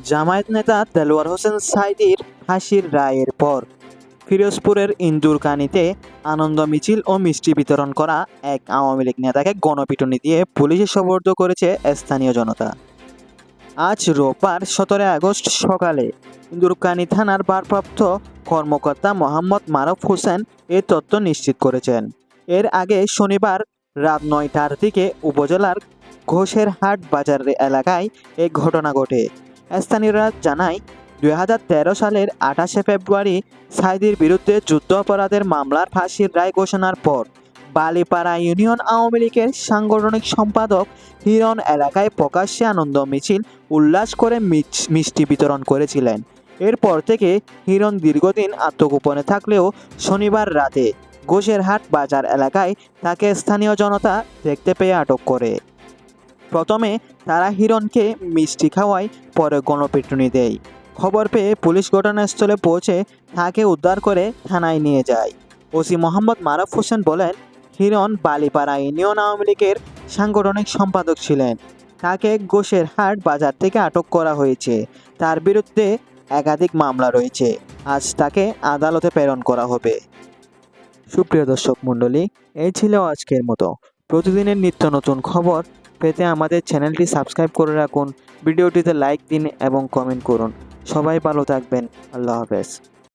জামায়াত নেতা দেলোয়ার হোসেন সাঈদীর ফাঁসির রায়ের পর ফিরোজপুরের ইন্দুরকানীতে আনন্দ মিছিল ও মিষ্টি বিতরণ করা এক আওয়ামী লীগ নেতাকে গণপিটুনি দিয়ে পুলিশে সোপর্দ করেছে স্থানীয় জনতা। আজ রোববার 17 আগস্ট সকালে ইন্দুরকানী থানার ভারপ্রাপ্ত কর্মকর্তা মোহাম্মদ মারুফ হোসেন এ তথ্য নিশ্চিত করেছেন। এর আগে শনিবার রাত 9টার দিকে উপজেলার ঘোষেরহাট বাজার এলাকায় এই ঘটনা ঘটে। স্থানীয়রা জানায় 2013 সালের 28শে ফেব্রুয়ারি সাঈদীর বিরুদ্ধে যুদ্ধ অপরাধের মামলার ফাঁসির রায় ঘোষণার পর বালিপাড়া ইউনিয়ন আওয়ামী লীগের সাংগঠনিক সম্পাদক হিরণ এলাকায় প্রকাশ্যে আনন্দ মিছিল উল্লাস করে মিষ্টি বিতরণ করেছিলেন। এরপর থেকে হিরণ দীর্ঘদিন আত্মগোপনে থাকলেও শনিবার রাতে ঘোষেরহাট বাজার এলাকায় তাকে স্থানীয় জনতা দেখতে পেয়ে আটক করে। প্রথমে তারা হিরণকে মিষ্টি খাওয়ায়, পরে গণপিটুনি দেয়। খবর পেয়ে পুলিশ ঘটনাস্থলে পৌঁছে তাকে উদ্ধার করে থানায় নিয়ে যায়। ওসি মোহাম্মদ মারুফ হোসেন বলেন, হিরণ বালিপাড়া ইউনিয়ন আওয়ামী লীগের সাংগঠনিক সম্পাদক ছিলেন। তাকে ঘোষেরহাট বাজার থেকে আটক করা হয়েছে। তার বিরুদ্ধে একাধিক মামলা রয়েছে। আজ তাকে আদালতে প্রেরণ করা হবে। সুপ্রিয় দর্শক মণ্ডলী, এই ছিল আজকের মতো। প্রতিদিনের নিত্য নতুন খবর পেতে আমাদের চ্যানেলটি সাবস্ক্রাইব করে রাখুন, ভিডিওটিতে লাইক দিন এবং কমেন্ট করুন। সবাই ভালো থাকবেন। আল্লাহ হাফেজ।